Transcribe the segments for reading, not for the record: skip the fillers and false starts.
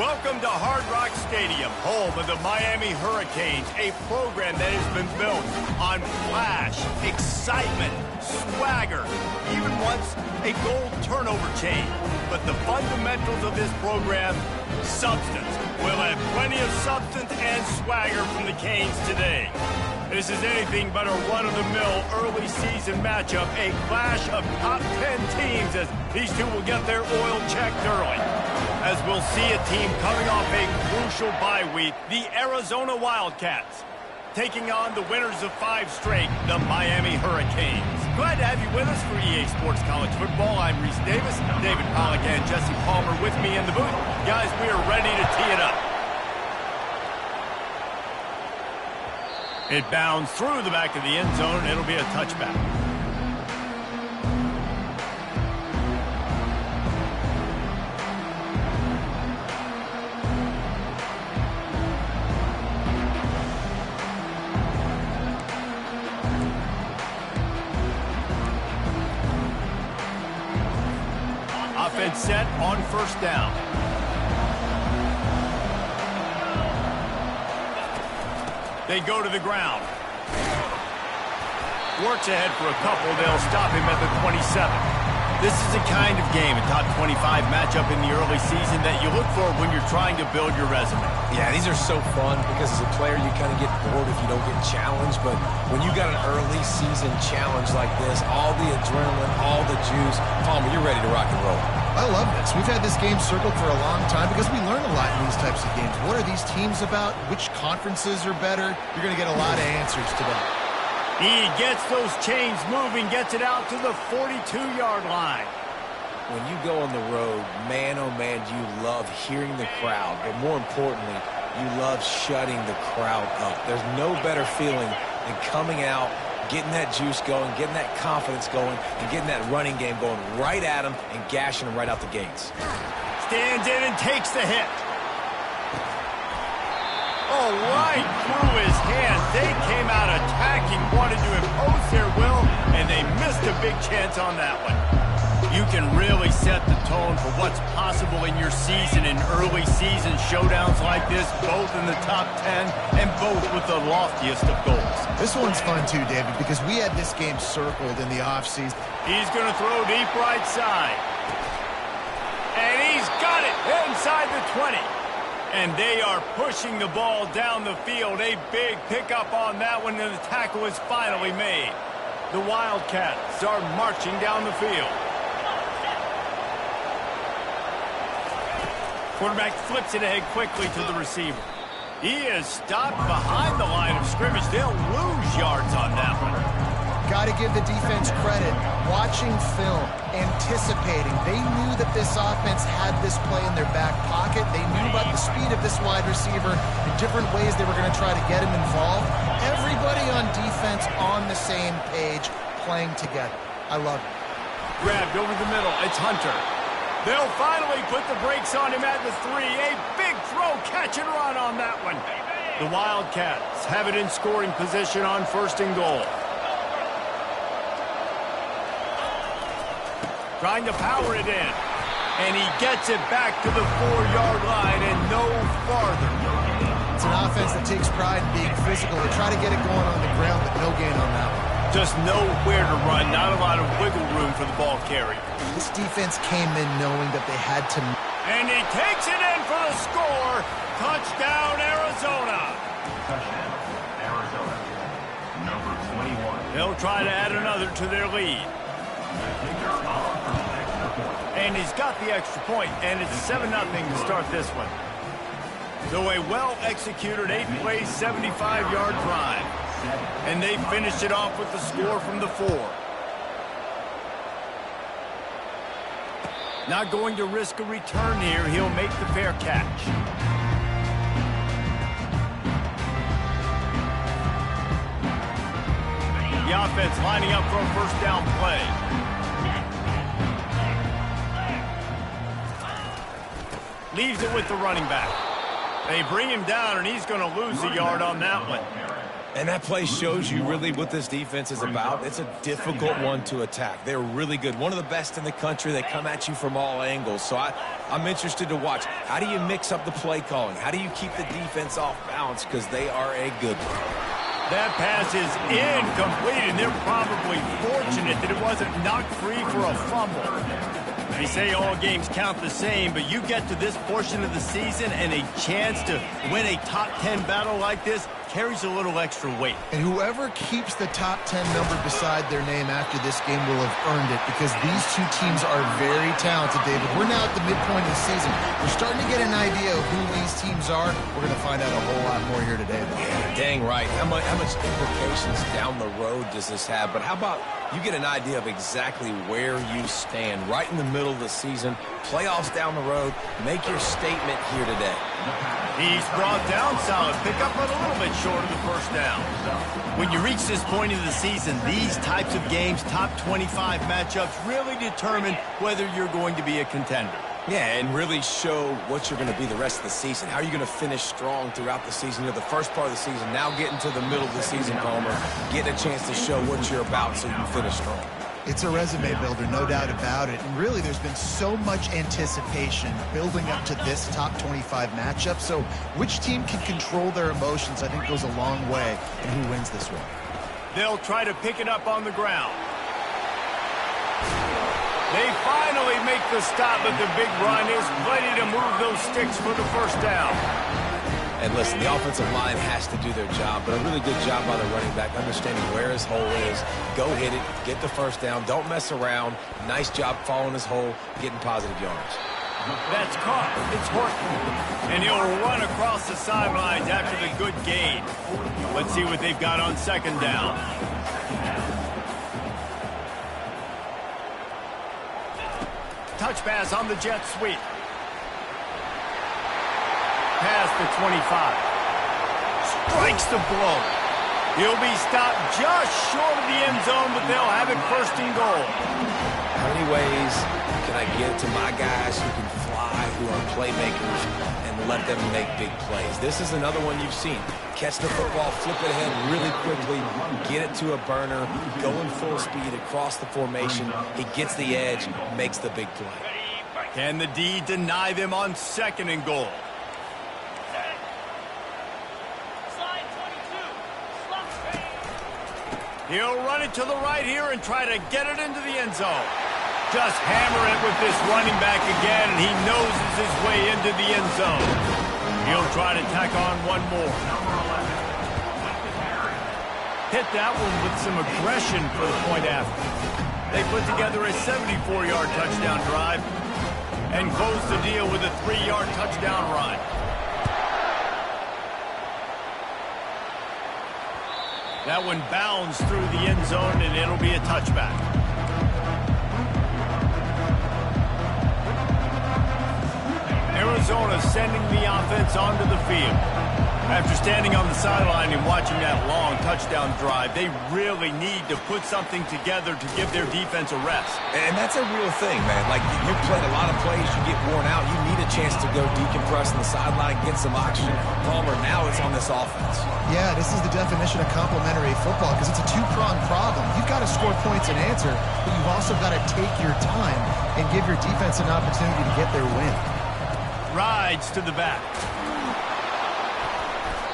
Welcome to Hard Rock Stadium, home of the Miami Hurricanes, a program that has been built on flash, excitement, swagger, even once a gold turnover chain. But the fundamentals of this program, substance. We'll have plenty of substance and swagger from the Canes today. This is anything but a run-of-the-mill early season matchup, a clash of top 10 teams as these two will get their oil checked early. As we'll see a team coming off a crucial bye week, the Arizona Wildcats, taking on the winners of 5 straight, the Miami Hurricanes. Glad to have you with us for EA Sports College Football. I'm Reese Davis, David Pollack and Jesse Palmer with me in the booth. Guys, we are ready to tee it up. It bounds through the back of the end zone, and it'll be a touchback. Offense set on first down. They go to the ground. Works ahead for a couple. They'll stop him at the 27. This is the kind of game, a top 25 matchup in the early season that you look for when you're trying to build your resume. Yeah, these are so fun because as a player, you kind of get bored if you don't get challenged. But when you got an early season challenge like this, all the adrenaline, all the juice, Palmer, you're ready to rock and roll. I love this. We've had this game circled for a long time because we learn a lot in these types of games. What are these teams about? Which conferences are better? You're going to get a lot of answers today. He gets those chains moving, gets it out to the 42-yard line. When you go on the road, man, oh man, do you love hearing the crowd. But more importantly, you love shutting the crowd up. There's no better feeling than coming out, getting that juice going, getting that confidence going, and getting that running game going right at them and gashing them right out the gates. Stands in and takes the hit. Oh, right through his hand. They came out attacking, wanted to impose their will, and they missed a big chance on that one. You can really set the tone for what's possible in your season in early season showdowns like this, both in the top 10 and both with the loftiest of goals. This one's fun too, David, because we had this game circled in the offseason. He's going to throw deep right side. And he's got it inside the 20. And they are pushing the ball down the field. A big pickup on that one, and the tackle is finally made. The Wildcats are marching down the field. Quarterback flips it ahead quickly to the receiver. He is stopped behind the line of scrimmage. They'll lose yards on that one. Got to give the defense credit. Watching film, anticipating. They knew that this offense had this play in their back pocket. They knew about the speed of this wide receiver, the different ways they were going to try to get him involved. Everybody on defense on the same page, playing together. I love it. Grabbed over the middle. It's Hunter. They'll finally put the brakes on him at the 3. A big throw, catch and run on that one. The Wildcats have it in scoring position on first and goal. Trying to power it in. And he gets it back to the 4-yard line and no farther. It's an offense that takes pride in being physical. They try to get it going on the ground, but no gain on that one. Just nowhere to run, not a lot of wiggle room for the ball carrier. This defense came in knowing that they had to... And he takes it in for the score. Touchdown, Arizona. Touchdown, Arizona. Number 21. They'll try to add another to their lead. And he's got the extra point, and it's 7-0 to start this one. So a well-executed 8-play, 75-yard drive. And they finished it off with the score from the 4. Not going to risk a return here. He'll make the fair catch. The offense lining up for a first down play. Leaves it with the running back. They bring him down, and he's going to lose a yard on that one. And that play shows you really what this defense is about. It's a difficult one to attack. They're really good. One of the best in the country. They come at you from all angles. So I'm interested to watch. How do you mix up the play calling? How do you keep the defense off balance? Because they are a good one. That pass is incomplete, and they're probably fortunate that it wasn't knocked free for a fumble. They say all games count the same, but you get to this portion of the season and a chance to win a top 10 battle like this carries a little extra weight. And whoever keeps the top 10 number beside their name after this game will have earned it, because these two teams are very talented, David. We're now at the midpoint of the season. We're starting to get an idea of who these teams are. We're going to find out a whole lot more here today. Yeah, dang right. How much implications down the road does this have? But how about you get an idea of exactly where you stand right in the middle of the season, playoffs down the road, make your statement here today. He's brought down solid pickup, but a little bit short of the first down. When you reach this point of the season, these types of games, top 25 matchups, really determine whether you're going to be a contender. Yeah, and really show what you're going to be the rest of the season. How are you going to finish strong throughout the season? You're the first part of the season, now getting to the middle of the season, Palmer. Getting a chance to show what you're about so you can finish strong. It's a resume builder, no doubt about it. And really, there's been so much anticipation building up to this top 25 matchup. So which team can control their emotions, I think, goes a long way in who wins this one. They'll try to pick it up on the ground. They finally make the stop, but the big run is plenty to move those sticks for the first down. And listen, the offensive line has to do their job, but a really good job by the running back, understanding where his hole is. Go hit it, get the first down, don't mess around. Nice job following his hole, getting positive yards. That's caught. It's Horton. And he'll run across the sidelines after the good gain. Let's see what they've got on second down. Touch pass on the jet sweep. Past the 25. Strikes the blow. He'll be stopped just short of the end zone, but they'll have it first and goal. How many ways can I get it to my guys who can fly, who are playmakers, and let them make big plays? This is another one you've seen. Catch the football, flip it ahead really quickly, get it to a burner, going full speed across the formation. He gets the edge, makes the big play. Can the D deny them on second and goal? He'll run it to the right here and try to get it into the end zone. Just hammer it with this running back again, and he noses his way into the end zone. He'll try to tack on one more. Hit that one with some aggression for the point after. They put together a 74-yard touchdown drive and close the deal with a 3-yard touchdown run. That one bounds through the end zone, and it'll be a touchback. Arizona sending the offense onto the field. After standing on the sideline and watching that long touchdown drive, they really need to put something together to give their defense a rest. And that's a real thing, man. Like, you played a lot of plays, you get worn out, you need a chance to go decompress on the sideline, get some oxygen. Palmer, now it's on this offense. Yeah, this is the definition of complementary football, because it's a two-pronged problem. You've got to score points and answer, but you've also got to take your time and give your defense an opportunity to get their win. Rides to the back.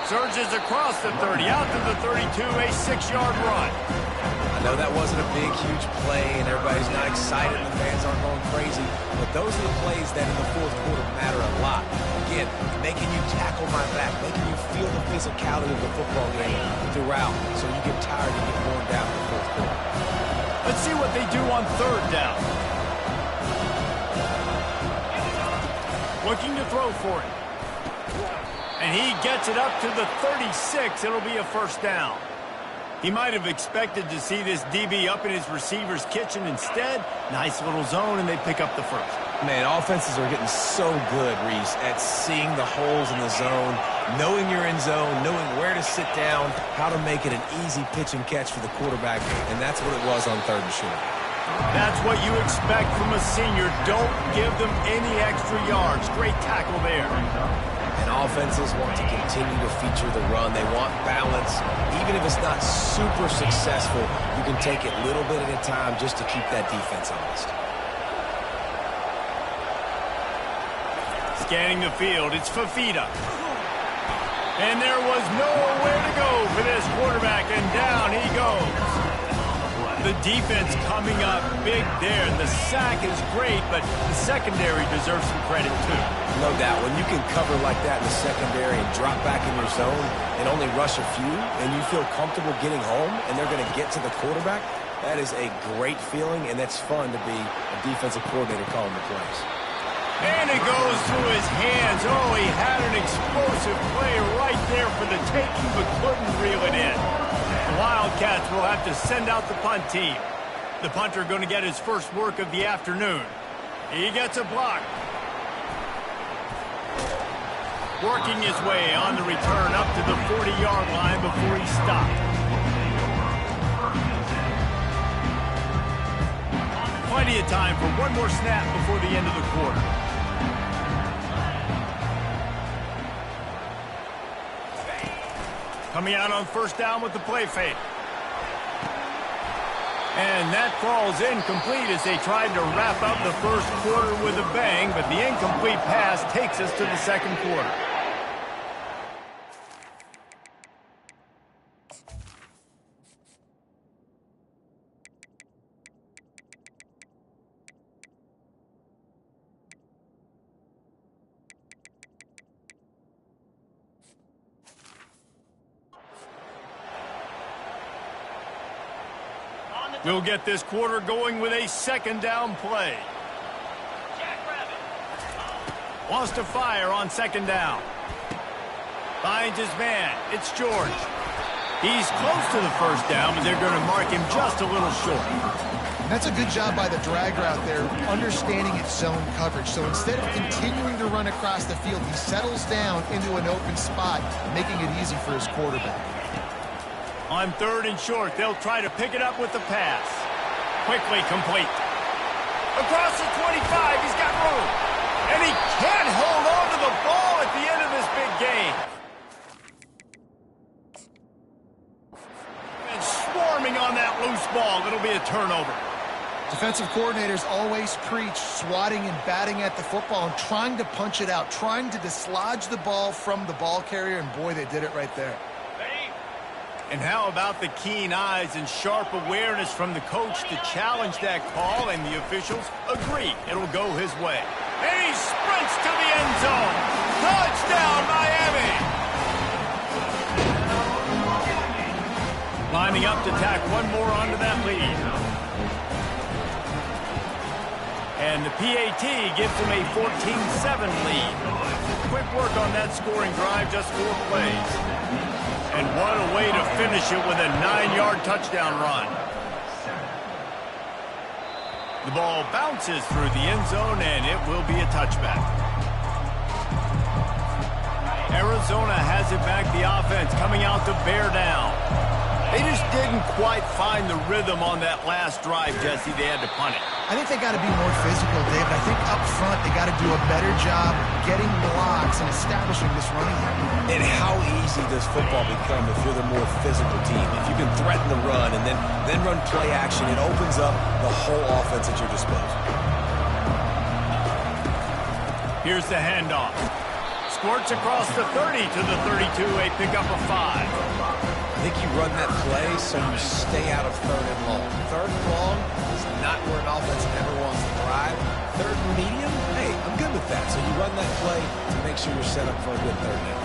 Surges across the 30, out to the 32, a 6-yard run. I know that wasn't a big, huge play, and everybody's not excited, and the fans aren't going crazy, but those are the plays that in the fourth quarter matter a lot. Again, making you tackle my back, making you feel the physicality of the football game throughout, so you get tired and get worn down in the fourth quarter. Let's see what they do on third down. Looking to throw for it. And he gets it up to the 36. It'll be a first down. He might have expected to see this DB up in his receiver's kitchen. Instead, nice little zone, and they pick up the first. Man, offenses are getting so good, Reese, at seeing the holes in the zone, knowing you're in zone, knowing where to sit down, how to make it an easy pitch and catch for the quarterback, and that's what it was on third and short. That's what you expect from a senior. Don't give them any extra yards. Great tackle there. And offenses want to continue to feature the run. They want balance. Even if it's not super successful, you can take it little bit at a time just to keep that defense honest. Scanning the field, it's Fafita. And there was nowhere to go for this quarterback, and down he goes. The defense coming up big there. The sack is great, but the secondary deserves some credit too. No doubt. When you can cover like that in the secondary and drop back in your zone and only rush a few, and you feel comfortable getting home and they're going to get to the quarterback, that is a great feeling, and that's fun to be a defensive coordinator calling the plays. And it goes through his hands. Oh, he had an explosive play right there for the taking, but couldn't reel it in. The Wildcats will have to send out the punt team. The punter going to get his first work of the afternoon. He gets a block. Working his way on the return up to the 40-yard line before he stopped. Plenty of time for one more snap before the end of the quarter. Coming out on first down with the play fake. And that falls incomplete as they tried to wrap up the first quarter with a bang, but the incomplete pass takes us to the second quarter. We'll get this quarter going with a second down play. Wants to fire on second down. Finds his man. It's George. He's close to the first down, but they're going to mark him just a little short. That's a good job by the drag route there, understanding its zone coverage. So instead of continuing to run across the field, he settles down into an open spot, making it easy for his quarterback. On third and short, they'll try to pick it up with the pass. Quickly complete. Across the 25, he's got room. And he can't hold on to the ball at the end of this big game. And swarming on that loose ball, it'll be a turnover. Defensive coordinators always preach swatting and batting at the football and trying to punch it out, trying to dislodge the ball from the ball carrier, and boy, they did it right there. And how about the keen eyes and sharp awareness from the coach to challenge that call, and the officials agree it'll go his way. And he sprints to the end zone. Touchdown, Miami! Lining up to tack one more onto that lead. And the PAT gives him a 14-7 lead. Quick work on that scoring drive, just 4 plays. And what a way to finish it with a 9-yard touchdown run. The ball bounces through the end zone, and it will be a touchback. Arizona has it back, the offense coming out to bear down. They just didn't quite find the rhythm on that last drive, Jesse. They had to punt it. I think they got to be more physical, David. I think up front they got to do a better job getting blocks and establishing this running game. And how easy does football become if you're the more physical team? If you can threaten the run and then run play action, it opens up the whole offense at your disposal. Here's the handoff. Squirts across the 30 to the 32, a pickup of 5. I think you run that play so you stay out of third and long. Third and long is not where an offense ever wants to thrive. Third and medium, hey, I'm good with that. So you run that play to make sure you're set up for a good third down.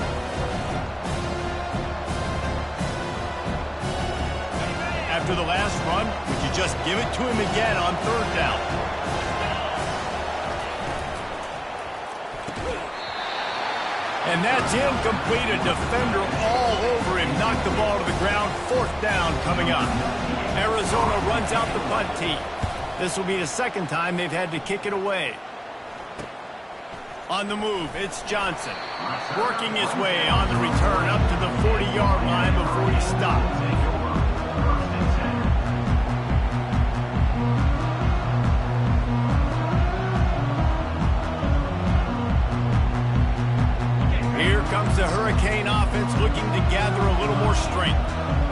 After the last run, would you just give it to him again on third down? And that's incomplete. A defender all over him. Knocked the ball to the ground. Fourth down coming up. Arizona runs out the punt team. This will be the second time they've had to kick it away. On the move, it's Johnson. Working his way on the return up to the 40-yard line before he stops. scoring.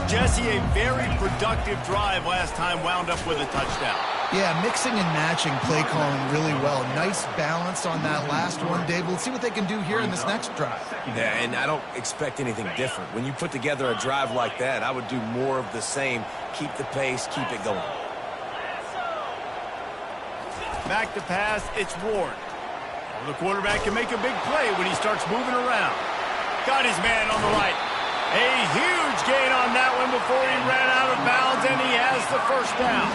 Jesse, a very productive drive last time wound up with a touchdown. Yeah, mixing and matching play calling really well. Nice balance on that last one, Dave. We'll see what they can do here in this next drive. Yeah, and I don't expect anything different. When you put together a drive like that, I would do more of the same. Keep the pace, keep it going. Back to pass, it's Ward. The quarterback can make a big play when he starts moving around. Got his man on the right. A huge gain on that one before he ran out of bounds, and he has the first down.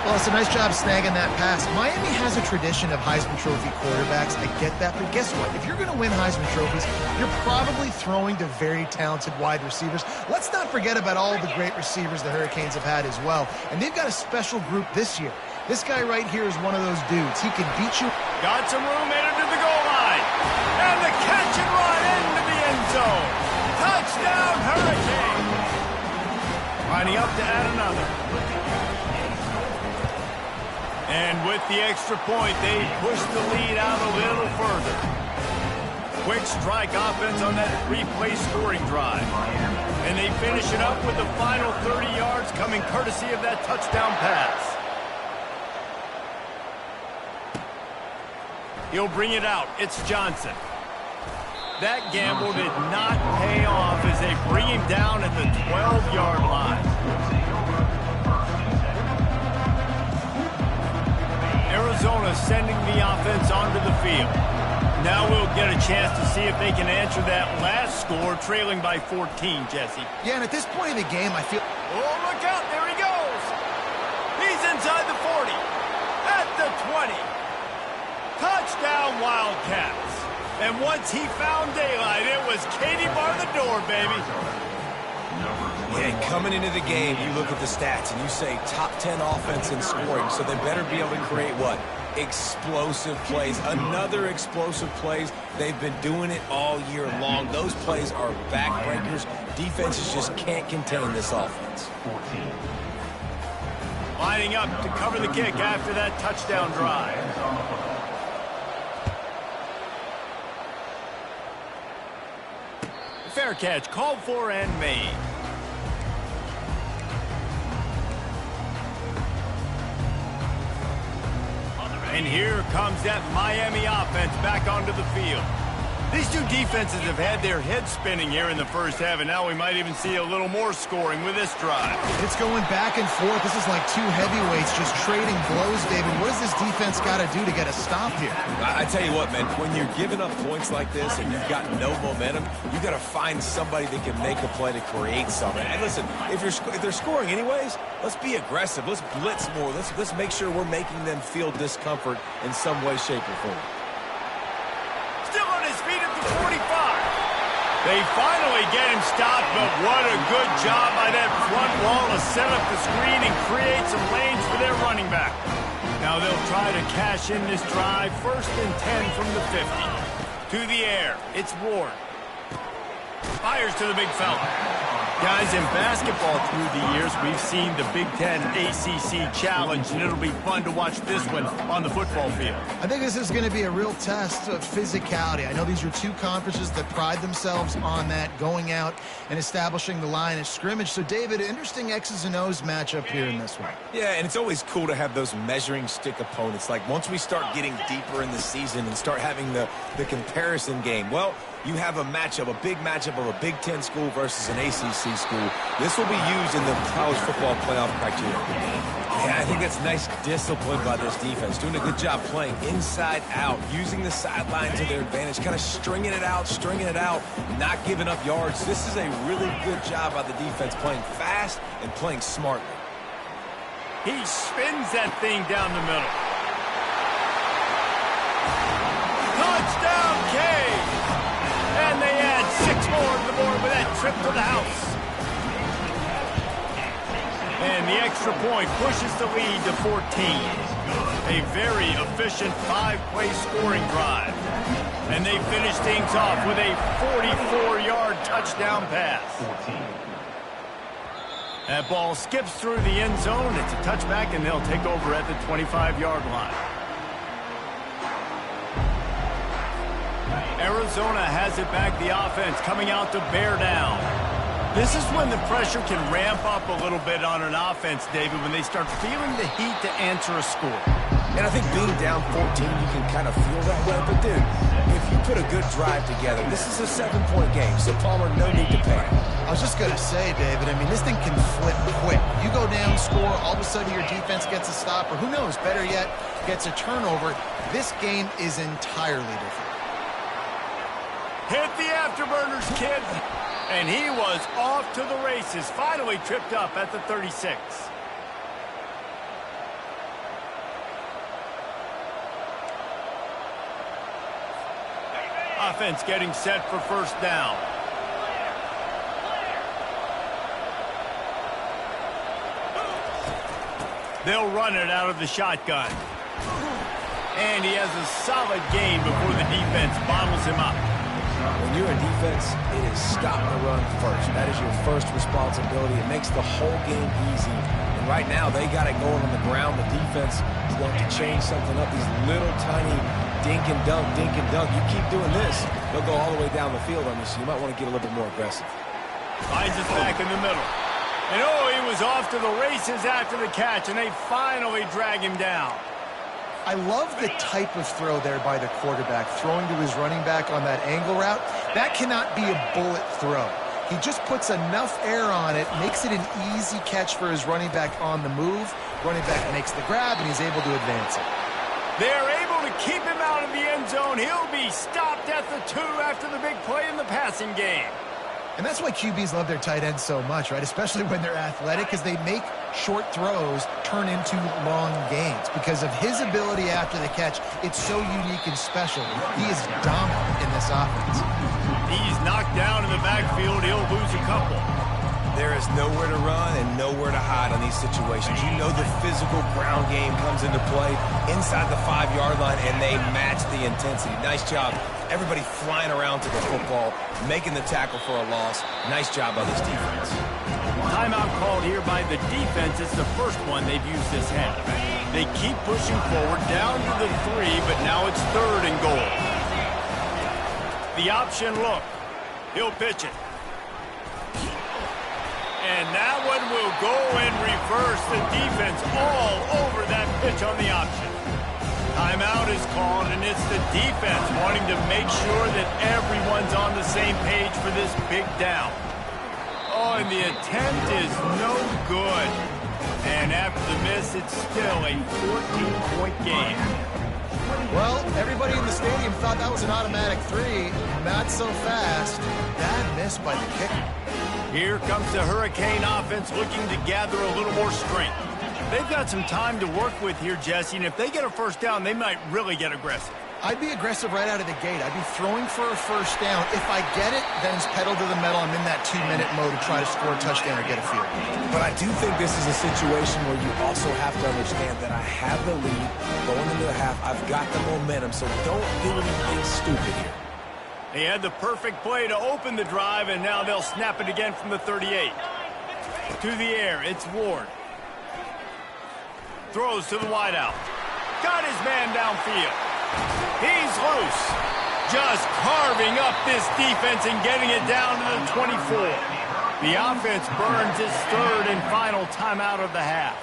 Well, it's a nice job snagging that pass. Miami has a tradition of Heisman Trophy quarterbacks. I get that, but guess what? If you're going to win Heisman Trophies, you're probably throwing to very talented wide receivers. Let's not forget about all the great receivers the Hurricanes have had as well, and they've got a special group this year. This guy right here is one of those dudes. He can beat you. Got some room, made it to the goal line. And the catch and run into the end zone. Touchdown, Hurricane. Lining up to add another. And with the extra point, they push the lead out a little further. Quick strike offense on that three-play scoring drive. And they finish it up with the final 30 yards coming courtesy of that touchdown pass. He'll bring it out. It's Johnson. That gamble did not pay off as they bring him down at the 12-yard line. Arizona sending the offense onto the field. Now we'll get a chance to see if they can answer that last score, trailing by 14, Jesse. Yeah, and at this point in the game, I feel... Oh, look out. There he goes. He's inside the 40. At the 20. Touchdown, Wildcats. And once he found daylight, it was Katie bar the door, baby. Yeah, and coming into the game, you look at the stats and you say top 10 offense in scoring, so they better be able to create what? Explosive plays. Another explosive plays. They've been doing it all year long. Those plays are backbreakers. Defenses just can't contain this offense. Lining up to cover the kick after that touchdown drive. Fair catch, called for and made. And here comes that Miami offense back onto the field. These two defenses have had their heads spinning here in the first half, and now we might even see a little more scoring with this drive. It's going back and forth. This is like two heavyweights just trading blows, David. What does this defense got to do to get a stop here? I tell you what, man, when you're giving up points like this and you've got no momentum, you got to find somebody that can make a play to create something. And listen, if they're scoring anyways, let's be aggressive. Let's blitz more. Let's make sure we're making them feel discomfort in some way, shape, or form. Still on his feet at the 45. They finally get him stopped, but what a good job by that front wall to set up the screen and create some lanes for their running back. Now they'll try to cash in this drive. 1st and 10 from the 50. To the air, it's Ward. Fires to the big fella. Guys, in basketball through the years, we've seen the Big Ten ACC Challenge, and it'll be fun to watch this one on the football field. I think this is going to be a real test of physicality. I know these are two conferences that pride themselves on that, going out and establishing the line of scrimmage. So, David, interesting X's and O's matchup here in this one. Yeah, and it's always cool to have those measuring stick opponents. Like, once we start getting deeper in the season and start having the comparison game, well, you have a matchup, a big matchup of a Big Ten school versus an ACC school. This will be used in the college football playoff criteria. Yeah, I think that's nice discipline by this defense. Doing a good job playing inside out, using the sideline to their advantage, kind of stringing it out, not giving up yards. This is a really good job by the defense, playing fast and playing smartly. He spins that thing down the middle. Touchdown, Cade! And they add 6 more to the board with that trip to the house. And the extra point pushes the lead to 14. A very efficient 5-play scoring drive. And they finish things off with a 44-yard touchdown pass. That ball skips through the end zone. It's a touchback, and they'll take over at the 25-yard line. Arizona has it back, the offense coming out to bear down. This is when the pressure can ramp up a little bit on an offense, David, when they start feeling the heat to answer a score. And I think being down 14, you can kind of feel that way. But, dude, if you put a good drive together, this is a 7-point game, so Palmer, no need to panic. I was just going to say, David, I mean, this thing can flip quick. You go down, score, all of a sudden your defense gets a stop, or who knows, better yet, gets a turnover. This game is entirely different. Hit the afterburners, kid. And he was off to the races, finally tripped up at the 36. Offense getting set for first down. They'll run it out of the shotgun. And he has a solid gain before the defense bottles him up. When you're a defense, it is stop the run first. That is your first responsibility. It makes the whole game easy. And right now, they got it going on the ground. The defense is going to change something up. These little tiny dink and dunk, dink and dunk. You keep doing this, they'll go all the way down the field on you, so you might want to get a little bit more aggressive. Finds us back in the middle. And he was off to the races after the catch, and they finally drag him down. I love the type of throw there by the quarterback, throwing to his running back on that angle route. That cannot be a bullet throw. He just puts enough air on it, makes it an easy catch for his running back on the move. Running back makes the grab, and he's able to advance it. They're able to keep him out of the end zone. He'll be stopped at the 2 after the big play in the passing game. And that's why QBs love their tight ends so much, right? Especially when they're athletic, because they make short throws turn into long gains. Because of his ability after the catch, it's so unique and special. He is dominant in this offense. He's knocked down in the backfield. He'll lose a couple. There is nowhere to run and nowhere to hide on these situations. You know the physical ground game comes into play inside the 5-yard line, and they match the intensity. Nice job. Everybody flying around to the football, making the tackle for a loss. Nice job by this defense. Timeout called here by the defense. It's the first one they've used this half. They keep pushing forward down to the 3, but now it's 3rd and goal. The option look. He'll pitch it. And that one will go and reverse the defense all over that pitch on the option. Timeout is called, and it's the defense wanting to make sure that everyone's on the same page for this big down. And the attempt is no good. And after the miss, it's still a 14-point game. Well, everybody in the stadium thought that was an automatic 3. Not so fast. Bad miss by the kicker. Here comes the Hurricane offense looking to gather a little more strength. They've got some time to work with here, Jesse, and if they get a first down, they might really get aggressive. I'd be aggressive right out of the gate. I'd be throwing for a first down. If I get it, then it's pedal to the metal. I'm in that 2-minute mode to try to score a touchdown or get a field. But I do think this is a situation where you also have to understand that I have the lead going into the half. I've got the momentum, so don't do anything stupid here. They had the perfect play to open the drive, and now they'll snap it again from the 38. To the air, it's Ward. Throws to the wideout. Got his man downfield. He's loose. Just carving up this defense and getting it down to the 24. The offense burns its 3rd and final timeout of the half.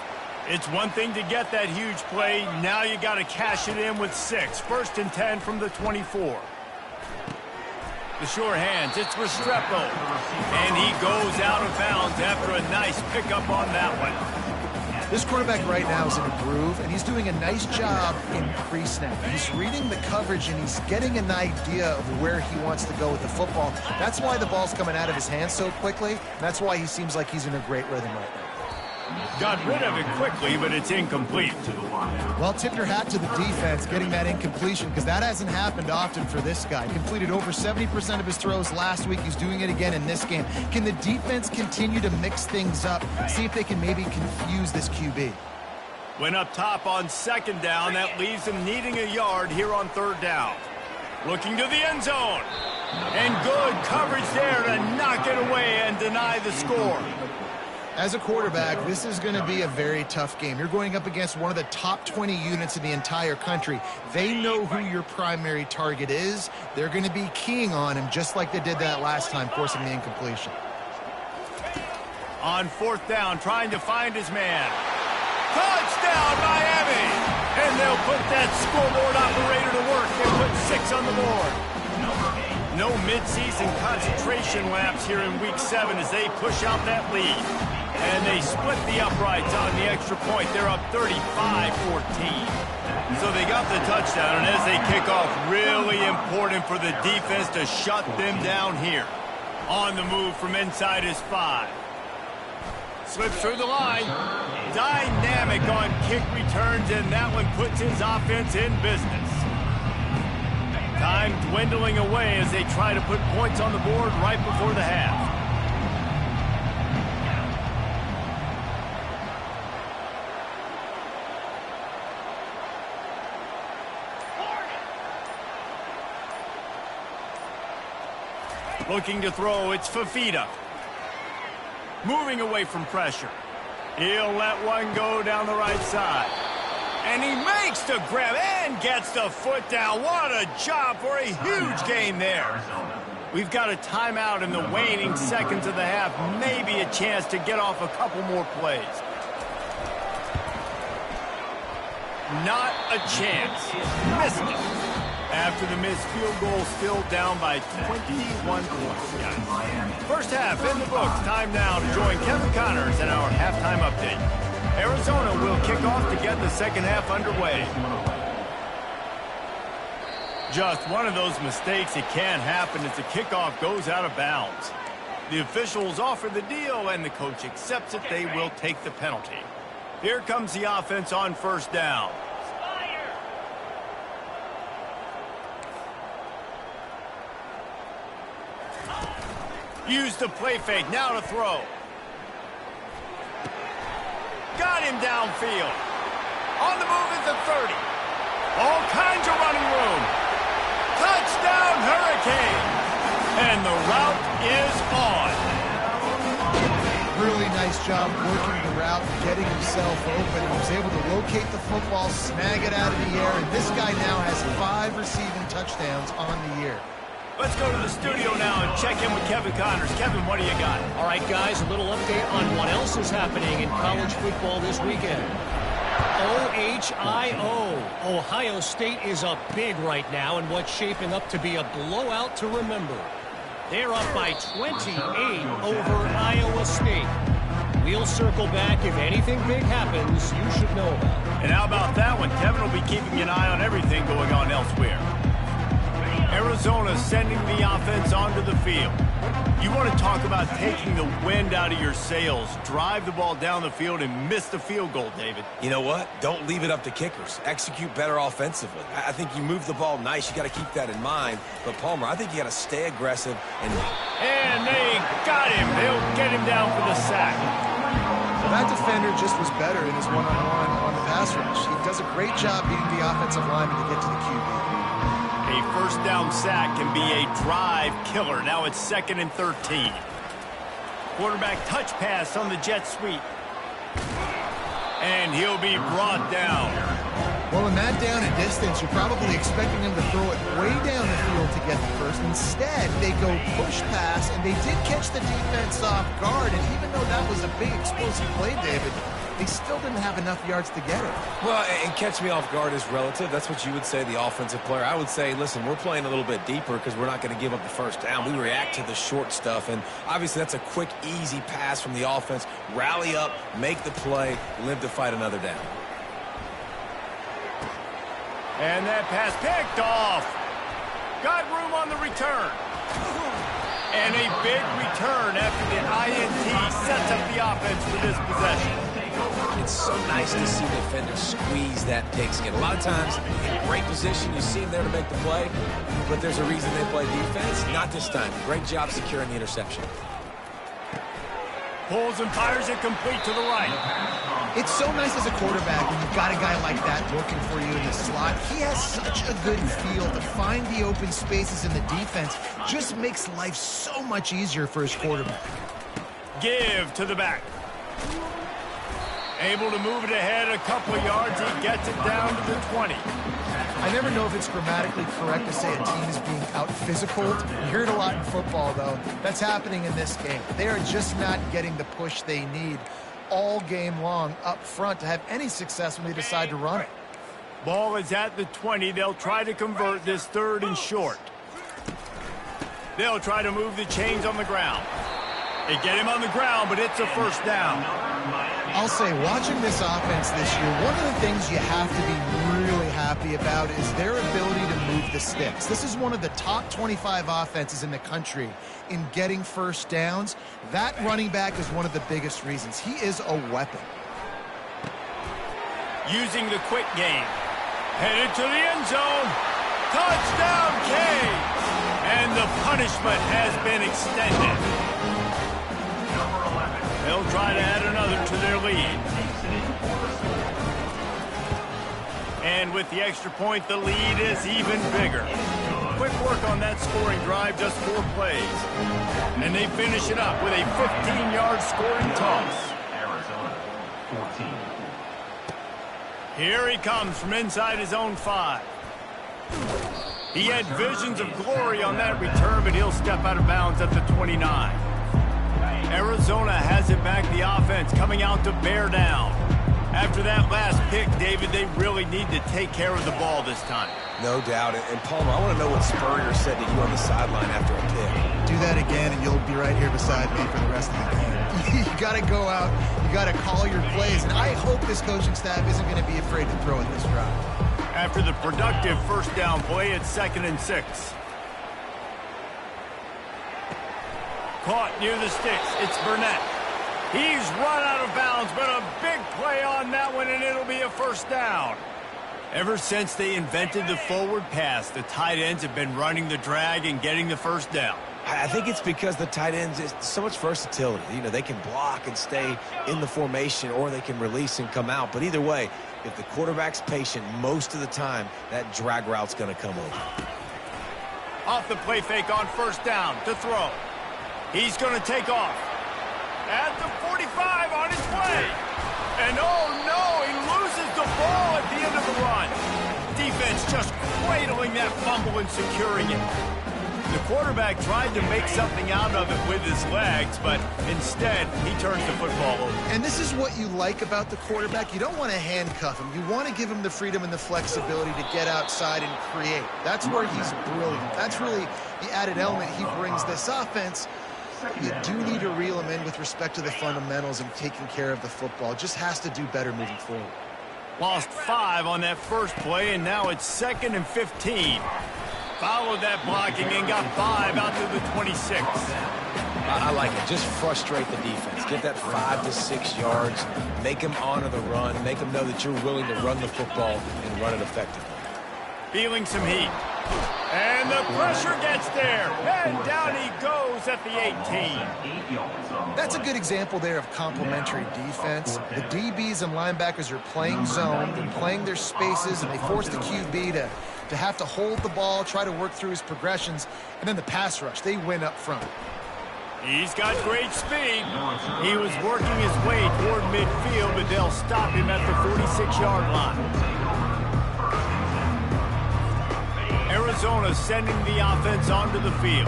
It's one thing to get that huge play. Now you got to cash it in with 6. 1st and 10 from the 24. The sure hands, it's Restrepo. And he goes out of bounds after a nice pickup on that one. This quarterback right now is in a groove, and he's doing a nice job in pre-snap. He's reading the coverage, and he's getting an idea of where he wants to go with the football. That's why the ball's coming out of his hands so quickly. That's why he seems like he's in a great rhythm right now. Got rid of it quickly, but it's incomplete. Well, tip your hat to the defense getting that incompletion, because that hasn't happened often for this guy. Completed over 70% of his throws last week. He's doing it again in this game. Can the defense continue to mix things up, see if they can maybe confuse this QB? Went up top on 2nd down. That leaves him needing a yard here on 3rd down. Looking to the end zone. And good coverage there to knock it away and deny the score. As a quarterback, this is going to be a very tough game. You're going up against one of the top 20 units in the entire country. They know who your primary target is. They're going to be keying on him just like they did that last time, forcing the incompletion. On fourth down, trying to find his man. Touchdown, Miami! And they'll put that scoreboard operator to work. They put 6 on the board. No midseason concentration laps here in Week 7 as they push out that lead. And they split the uprights on the extra point. They're up 35-14. So they got the touchdown, and as they kick off, really important for the defense to shut them down here. On the move from inside his 5. Slips through the line. Dynamic on kick returns, and that one puts his offense in business. Time dwindling away as they try to put points on the board right before the half. Looking to throw, it's Fafita. Moving away from pressure. He'll let one go down the right side. And he makes the grab and gets the foot down. What a job for a huge gain there. We've got a timeout in the waning seconds of the half. Maybe a chance to get off a couple more plays. Not a chance. Missed it. After the missed field goal, still down by 21 points. First half in the books. Time now to join Kevin Connors in our halftime update. Arizona will kick off to get the second half underway. Just one of those mistakes that can happen as the kickoff goes out of bounds. The officials offer the deal, and the coach accepts it. They will take the penalty. Here comes the offense on first down. Use the play fake, now to throw. Got him downfield. On the move at the 30. All kinds of running room. Touchdown, Hurricane. And the route is on. Really nice job working the route and getting himself open. He was able to locate the football, snag it out of the air, and this guy now has 5 receiving touchdowns on the year. Let's go to the studio now and check in with Kevin Connors. Kevin, what do you got? All right, guys, a little update on what else is happening in college football this weekend. OHIO. Ohio State is up big right now in what's shaping up to be a blowout to remember. They're up by 28 over Iowa State. We'll circle back if anything big happens you should know about. And how about that one? Kevin will be keeping an eye on everything going on elsewhere. Arizona sending the offense onto the field. You want to talk about taking the wind out of your sails. Drive the ball down the field and miss the field goal, David. You know what? Don't leave it up to kickers. Execute better offensively. I think you move the ball nice. You got to keep that in mind. But, Palmer, I think you got to stay aggressive. And they got him. They'll get him down for the sack. Well, that defender just was better in his one-on-one on the pass rush. He does a great job beating the offensive lineman to get to the QB. A first down sack can be a drive killer. Now it's 2nd and 13. Quarterback touch pass on the jet sweep. And he'll be brought down. Well, in that down and distance, you're probably expecting him to throw it way down the field to get the first. Instead, they go push pass, and they did catch the defense off guard. And even though that was a big explosive play, David, they still didn't have enough yards to get it. Well, and catch me off guard is relative. That's what you would say, the offensive player. I would say, listen, we're playing a little bit deeper because we're not going to give up the first down. We react to the short stuff, and obviously that's a quick, easy pass from the offense. Rally up, make the play, live to fight another down. And that pass picked off. Got room on the return. And a big return after the INT sets up the offense for this possession. It's so nice to see defenders squeeze that pigskin. A lot of times, in great position, you see them there to make the play, but there's a reason they play defense. Not this time. Great job securing the interception. Pulls and fires it complete to the right. It's so nice as a quarterback when you've got a guy like that working for you in the slot. He has such a good feel to find the open spaces in the defense. Just makes life so much easier for his quarterback. Give to the back. Able to move it ahead a couple of yards. He gets it down to the 20. I never know if it's grammatically correct to say a team is being out-physicaled. You hear it a lot in football, though. That's happening in this game. They are just not getting the push they need all game long up front to have any success when they decide to run it. Ball is at the 20. They'll try to convert this 3rd and short. They'll try to move the chains on the ground. They get him on the ground, but it's a first down. I'll say, watching this offense this year, one of the things you have to be really happy about is their ability to move the sticks. This is one of the top 25 offenses in the country in getting first downs. That running back is one of the biggest reasons. He is a weapon. Using the quick game. Headed to the end zone. Touchdown, K! And the punishment has been extended. They'll try to add another to their lead. And with the extra point, the lead is even bigger. Quick work on that scoring drive, just 4 plays. And they finish it up with a 15-yard scoring toss. Arizona, 14. Here he comes from inside his own 5. He had visions of glory on that return, but he'll step out of bounds at the 29. Arizona has it back, the offense coming out to bear down. After that last pick, David, they really need to take care of the ball this time. No doubt. And Palmer, I want to know what Spurrier said to you on the sideline after a pick. Do that again, and you'll be right here beside me for the rest of the game. You got to go out. You got to call your plays. And I hope this coaching staff isn't going to be afraid to throw it this drive. After the productive first down play, it's 2nd and 6. Caught near the sticks. It's Burnett. He's run out of bounds, but a big play on that one, and it'll be a first down. Ever since they invented the forward pass, the tight ends have been running the drag and getting the first down. I think it's because the tight ends is so much versatility. You know, they can block and stay in the formation, or they can release and come out. But either way, if the quarterback's patient, most of the time, that drag route's going to come over. Off the play fake on first down to throw. He's going to take off. At the 45 on his way. And oh no, he loses the ball at the end of the run. Defense just cradling that fumble and securing it. The quarterback tried to make something out of it with his legs, but instead, he turns the football over. And this is what you like about the quarterback. You don't want to handcuff him. You want to give him the freedom and the flexibility to get outside and create. That's where he's brilliant. That's really the added element he brings this offense. You do need to reel him in with respect to the fundamentals and taking care of the football. Just has to do better moving forward. Lost 5 on that first play, and now it's 2nd and 15. Followed that blocking and got 5 out to the 26. I like it. Just frustrate the defense. Get that 5 to 6 yards. Make them honor the run. Make them know that you're willing to run the football and run it effectively. Feeling some heat. And the pressure gets there. And down he goes at the 18. That's a good example there of complementary defense. The DBs and linebackers are playing zone. They're playing their spaces, and they force the QB to have to hold the ball, try to work through his progressions, and then the pass rush. They win up front. He's got great speed. He was working his way toward midfield, but they'll stop him at the 46-yard line. Arizona sending the offense onto the field.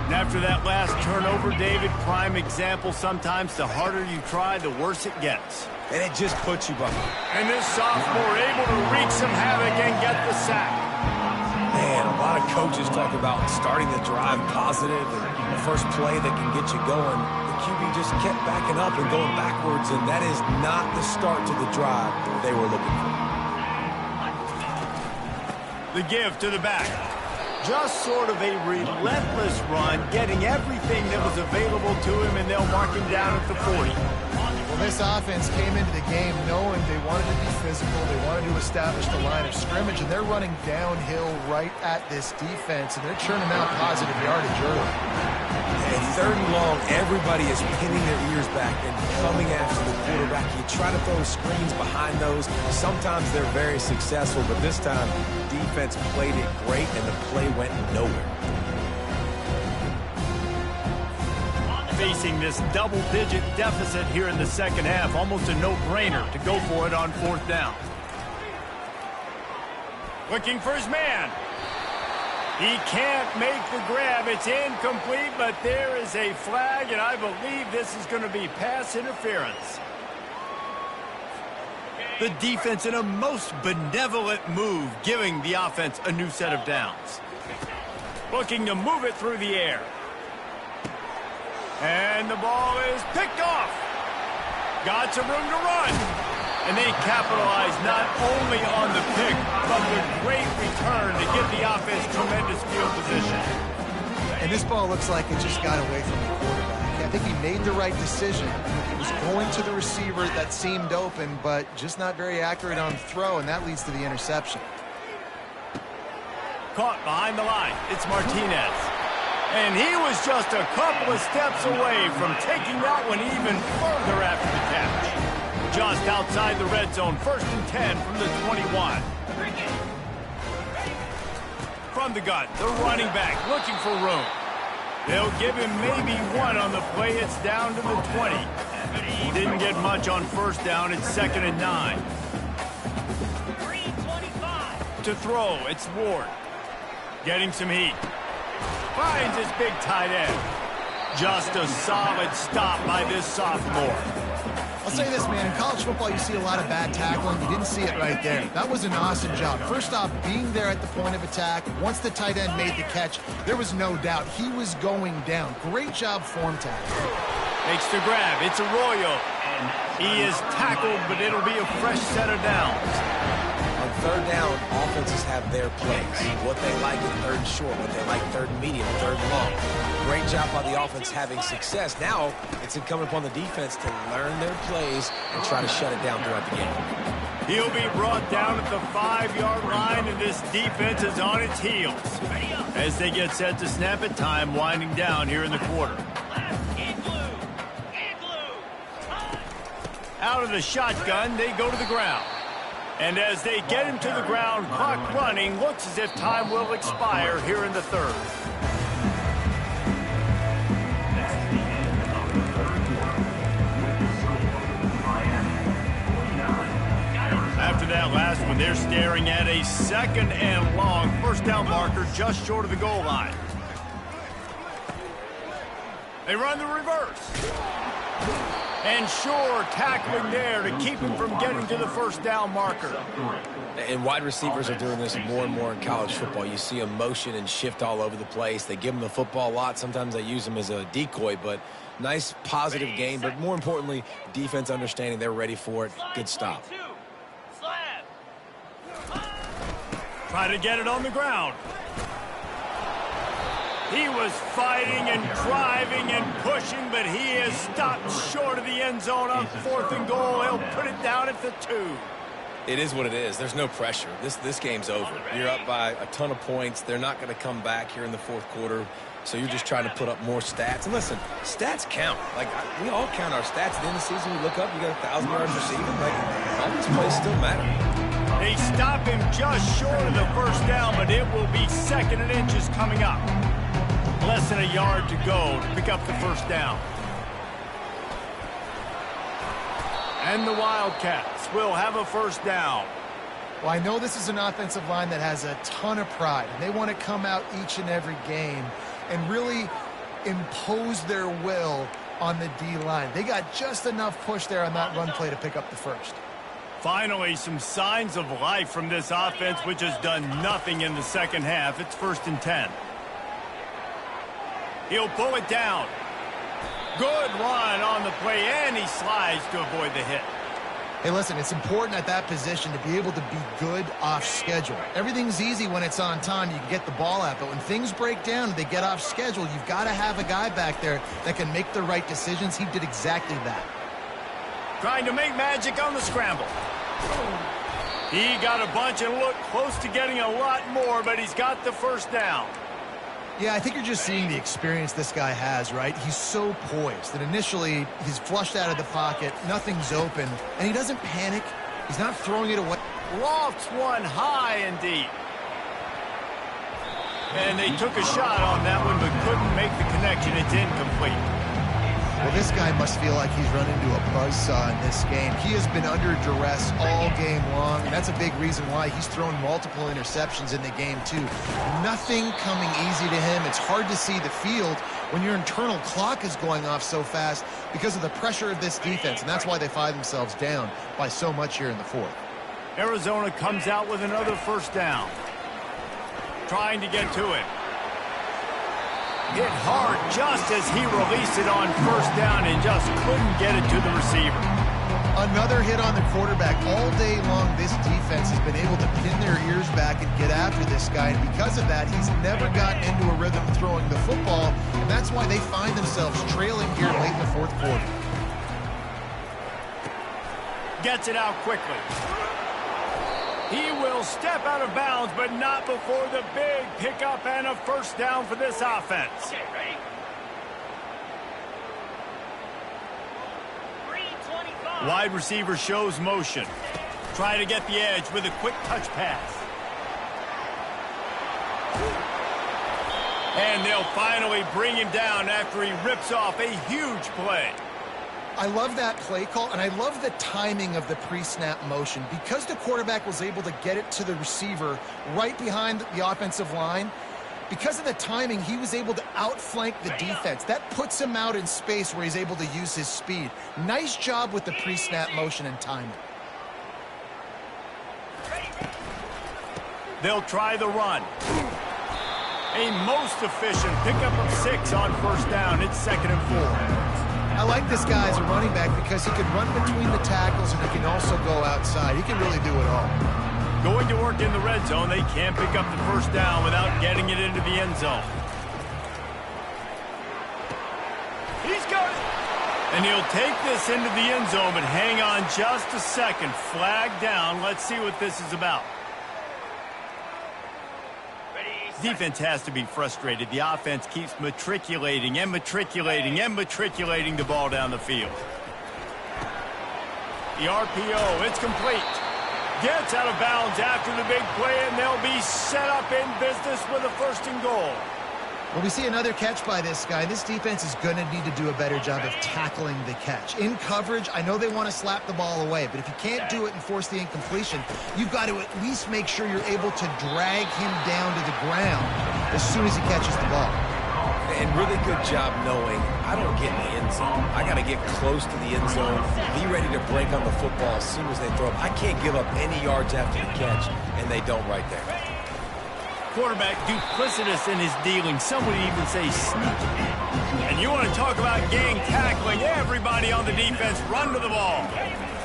And after that last turnover, David, prime example, sometimes the harder you try, the worse it gets. And it just puts you behind. And this sophomore able to wreak some havoc and get the sack. Man, a lot of coaches talk about starting the drive positive and the first play that can get you going. The QB just kept backing up and going backwards, and that is not the start to the drive they were looking for. The give to the back. Just sort of a relentless run, getting everything that was available to him, and they'll mark him down at the 40. Well, this offense came into the game knowing they wanted to be physical. They wanted to establish the line of scrimmage, and they're running downhill right at this defense, and they're churning out positive yardage early. And 3rd and long, everybody is pinning their ears back and coming after the quarterback. You try to throw screens behind those. Sometimes they're very successful, but this time, defense played it great, and the play went nowhere. Facing this double-digit deficit here in the second half, almost a no-brainer to go for it on 4th down. Looking for his man. He can't make the grab. It's incomplete, but there is a flag, and I believe this is going to be pass interference. The defense in a most benevolent move, giving the offense a new set of downs. Looking to move it through the air. And the ball is picked off. Got some room to run. And they capitalize not only on the pick, but the great return to give the offense tremendous field position. And this ball looks like it just got away from the quarterback. I think he made the right decision. He was going to the receiver that seemed open, but just not very accurate on the throw, and that leads to the interception. Caught behind the line. It's Martinez. And he was just a couple of steps away from taking that one even further after the catch. Just outside the red zone, 1st and 10 from the 21. From the gun, the running back looking for room. They'll give him maybe one on the play. It's down to the 20. Didn't get much on 1st down. It's 2nd and 9. To throw, it's Ward. Getting some heat. Finds his big tight end. Just a solid stop by this sophomore. I'll say this, man. In college football, you see a lot of bad tackling. You didn't see it right there. That was an awesome job. First off, being there at the point of attack. Once the tight end made the catch, there was no doubt he was going down. Great job form tackling. Makes the grab. It's Arroyo. He is tackled, but it'll be a fresh set of downs. On 3rd down, offenses have their plays. What they like in 3rd and short, what they like 3rd and medium, 3rd and long. Great job by the offense having success. Now it's incumbent upon the defense to learn their plays and try to shut it down throughout the game. He'll be brought down at the 5-yard line, and this defense is on its heels. As they get set to snap it, time winding down here in the quarter. Out of the shotgun, they go to the ground. And as they get him to the ground, clock running, looks as if time will expire here in the 3rd. After that last one, they're staring at a 2nd and long. 1st down marker just short of the goal line. They run the reverse. And sure, tackling there to keep him from getting to the 1st down marker. And wide receivers are doing this more and more in college football. You see them motion and shift all over the place. They give them the football a lot. Sometimes they use them as a decoy, but nice positive game. But more importantly, defense understanding they're ready for it. Good stop. Try to get it on the ground. He was fighting and driving and pushing, but he is stopped short of the end zone on 4th and goal. He'll put it down at the 2. It is what it is. There's no pressure. This game's over. You're up by a ton of points. They're not going to come back here in the 4th quarter, so you're just trying to put up more stats. And listen, stats count. Like, we all count our stats. At the end of the season, we look up, you got 1,000 yards receiving. Like, all these plays still matter. They stop him just short of the 1st down, but it will be 2nd and inches coming up. Less than a yard to go to pick up the 1st down. And the Wildcats will have a 1st down. Well, I know this is an offensive line that has a ton of pride. They want to come out each and every game and really impose their will on the D-line. They got just enough push there on that run play to pick up the 1st. Finally, some signs of life from this offense, which has done nothing in the 2nd half. It's 1st and 10. He'll pull it down. Good run on the play, and he slides to avoid the hit. Hey, listen, it's important at that position to be able to be good off schedule. Everything's easy when it's on time. You can get the ball out, but when things break down and they get off schedule, you've got to have a guy back there that can make the right decisions. He did exactly that. Trying to make magic on the scramble. He got a bunch and looked close to getting a lot more, but he's got the 1st down. Yeah, I think you're just seeing the experience this guy has, right? He's so poised that initially he's flushed out of the pocket, nothing's open, and he doesn't panic. He's not throwing it away. Lofts one high and deep. And they took a shot on that one but couldn't make the connection. It's incomplete. Well, this guy must feel like he's run into a buzzsaw in this game. He has been under duress all game long, and that's a big reason why he's thrown multiple interceptions in the game, too. Nothing coming easy to him. It's hard to see the field when your internal clock is going off so fast because of the pressure of this defense, and that's why they find themselves down by so much here in the fourth. Arizona comes out with another first down. Trying to get to it. Hit hard just as he released it on first down and just couldn't get it to the receiver. Another hit on the quarterback. All day long, this defense has been able to pin their ears back and get after this guy, and because of that, he's never gotten into a rhythm throwing the football, and that's why they find themselves trailing here late in the fourth quarter. Gets it out quickly. He will step out of bounds, but not before the big pickup and a first down for this offense. Okay, ready? 325. Wide receiver shows motion. Try to get the edge with a quick touch pass. And they'll finally bring him down after he rips off a huge play. I love that play call, and I love the timing of the pre-snap motion. Because the quarterback was able to get it to the receiver right behind the offensive line, because of the timing, he was able to outflank the defense. That puts him out in space where he's able to use his speed. Nice job with the pre-snap motion and timing. They'll try the run. A most efficient pickup of 6 on first down. It's 2nd and 4. I like this guy as a running back because he can run between the tackles and he can also go outside. He can really do it all. Going to work in the red zone, they can't pick up the first down without getting it into the end zone. He's got it. And he'll take this into the end zone, but hang on just a second. Flag down. Let's see what this is about. Defense has to be frustrated. The offense keeps matriculating and matriculating and matriculating the ball down the field. The RPO, it's complete. Gets out of bounds after the big play, and they'll be set up in business with a 1st and goal. Well, we see another catch by this guy. This defense is going to need to do a better job of tackling the catch. In coverage, I know they want to slap the ball away, but if you can't do it and force the incompletion, you've got to at least make sure you're able to drag him down to the ground as soon as he catches the ball. And really good job knowing I don't get in the end zone. I got to get close to the end zone, be ready to break on the football as soon as they throw it. I can't give up any yards after the catch, and they don't right there. Quarterback duplicitous in his dealing. Some would even say sneaky. And you want to talk about gang tackling. Everybody on the defense run to the ball.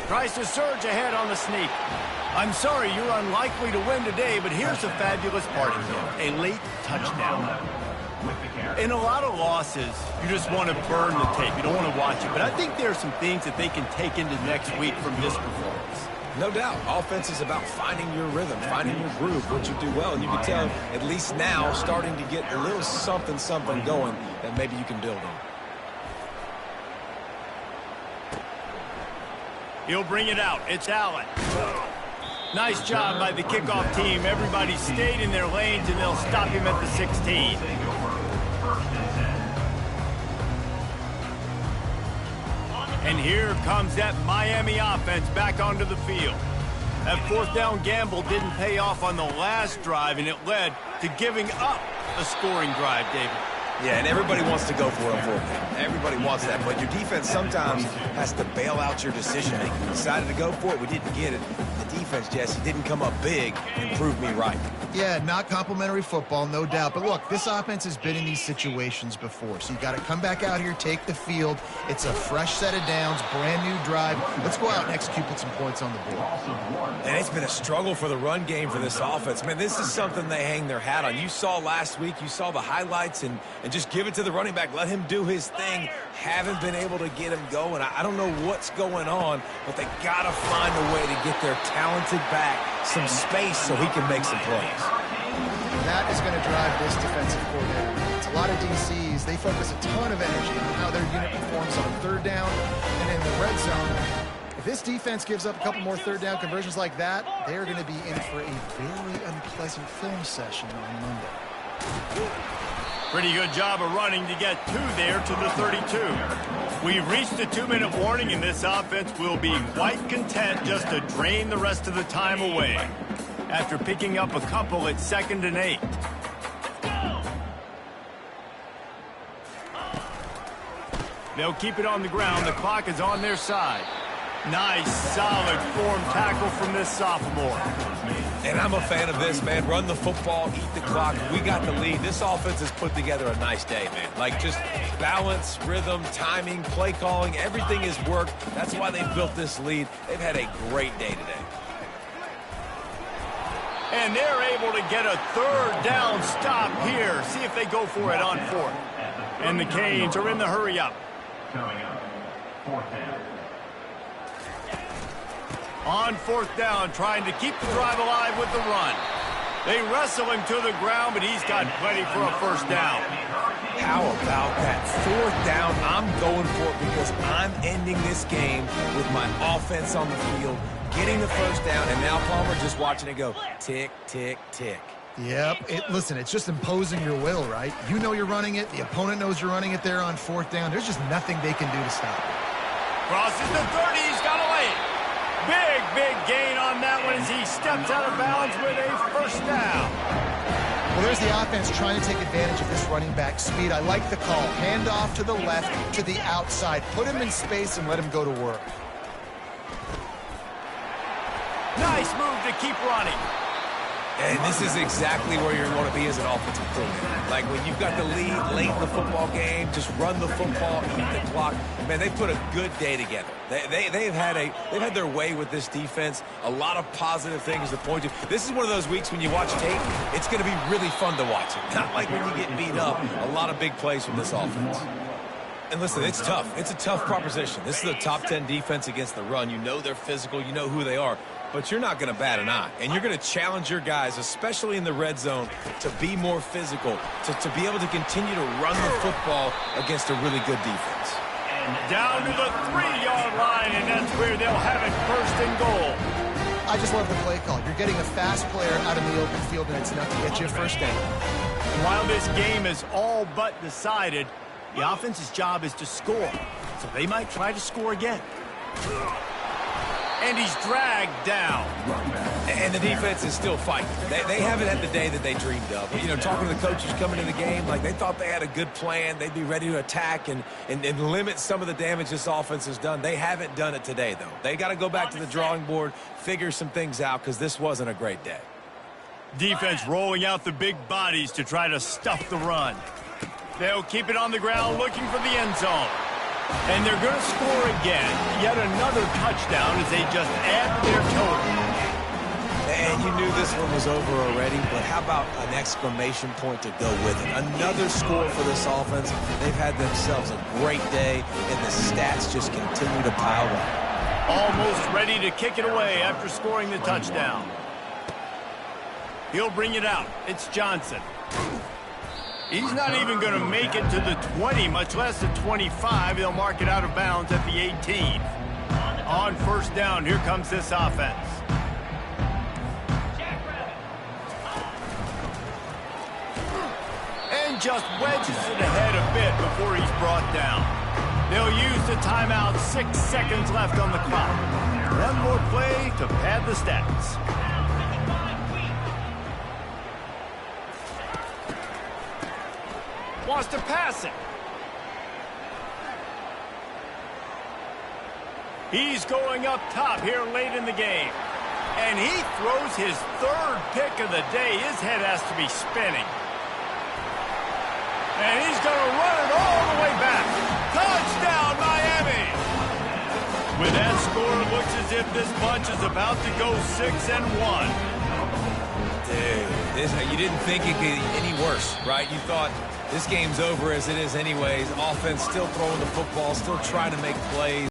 Tries to surge ahead on the sneak. I'm sorry, you're unlikely to win today, but here's the fabulous part of it. A late touchdown. In a lot of losses, you just want to burn the tape. You don't want to watch it. But I think there are some things that they can take into next week from this performance. No doubt. Offense is about finding your rhythm, finding your groove, what you do well. And you can tell, at least now, starting to get a little something going that maybe you can build on. He'll bring it out. It's Allen. Nice job by the kickoff team. Everybody stayed in their lanes, and they'll stop him at the 16. And here comes that Miami offense back onto the field. That 4th down gamble didn't pay off on the last drive, and it led to giving up a scoring drive, David. Yeah, and everybody wants to go for it. Everybody wants that, but your defense sometimes has to bail out your decision-making. We decided to go for it. We didn't get it. The defense, Jesse, didn't come up big and prove me right. Yeah, not complimentary football, no doubt. But look, this offense has been in these situations before. So you got to come back out here, take the field. It's a fresh set of downs, brand new drive. Let's go out and execute, put some points on the board. And it's been a struggle for the run game for this offense. Man, this is something they hang their hat on. You saw last week, you saw the highlights, and just give it to the running back. Let him do his thing. Haven't been able to get him going. I don't know what's going on, but they got to find a way to get their talented back some space so he can make some plays. That is going to drive this defensive coordinator. It's a lot of DCs. They focus a ton of energy on how their unit performs on 3rd down and in the red zone. If this defense gives up a couple more 3rd down conversions like that, they're going to be in for a very unpleasant film session on Monday. Pretty good job of running to get 2 there to the 32. We've reached the 2-minute warning, and this offense will be quite content just to drain the rest of the time away. After picking up a couple at 2nd and 8. They'll keep it on the ground. The clock is on their side. Nice, solid form tackle from this sophomore. And I'm a fan of this, man. Run the football, eat the clock. We got the lead. This offense has put together a nice day, man. Like, just balance, rhythm, timing, play calling, everything has worked. That's why they've built this lead. They've had a great day today. And they're able to get a 3rd down stop here. See if they go for it on 4th. And the Canes are in the hurry-up. Coming up, 4th down. On 4th down, trying to keep the drive alive with the run. They wrestle him to the ground, but he's got plenty for a 1st down. How about that 4th down? I'm going for it because I'm ending this game with my offense on the field, getting the 1st down, and now Palmer just watching it go tick, tick, tick. Yep. Listen, it's just imposing your will, right? You know you're running it. The opponent knows you're running it there on 4th down. There's just nothing they can do to stop it. Crosses the 30. He's got a lane. Big gain on that one as he steps out of bounds with a 1st down. Well, there's the offense trying to take advantage of this running back speed. I like the call. Hand off to the left, to the outside. Put him in space and let him go to work. Nice move to keep running. And this is exactly where you want to be as an offensive coordinator. Like when you've got the lead late in the football game, just run the football, eat the clock. Man, they put a good day together. They've had their way with this defense. A lot of positive things to point to. This is one of those weeks when you watch tape, it's going to be really fun to watch it. Not like when you get beat up. A lot of big plays from this offense. And listen, it's tough. It's a tough proposition. This is a top 10 defense against the run. You know they're physical. You know who they are. But you're not going to bat an eye. And you're going to challenge your guys, especially in the red zone, to be more physical, to be able to continue to run the football against a really good defense. Down to the 3-yard line, and that's where they'll have it 1st and goal. I just love the play call. You're getting a fast player out in the open field, and it's enough to get you a 1st down. While this game is all but decided, the offense's job is to score. So they might try to score again. And he's dragged down. And the defense is still fighting. They haven't had the day that they dreamed of. You know, talking to the coaches coming into the game, like they thought they had a good plan. They'd be ready to attack and limit some of the damage this offense has done. They haven't done it today, though. They got to go back to the drawing board, figure some things out, because this wasn't a great day. Defense rolling out the big bodies to try to stuff the run. They'll keep it on the ground looking for the end zone. And they're going to score again. Yet another touchdown as they just add to their total. And you knew this one was over already, but how about an exclamation point to go with it? Another score for this offense. They've had themselves a great day, and the stats just continue to pile up. Almost ready to kick it away after scoring the touchdown. He'll bring it out. It's Johnson. He's not even going to make it to the 20, much less the 25. They'll mark it out of bounds at the 18. On 1st down, here comes this offense. And just wedges it ahead a bit before he's brought down. They'll use the timeout, 6 seconds left on the clock. One more play to pad the stats. Wants to pass it. He's going up top here late in the game. And he throws his 3rd pick of the day. His head has to be spinning. And he's going to run it all the way back. Touchdown, Miami! With that score, it looks as if this bunch is about to go 6-1. Dude, you didn't think it could get any worse, right? You thought this game's over as it is anyways. Offense still throwing the football, still trying to make plays.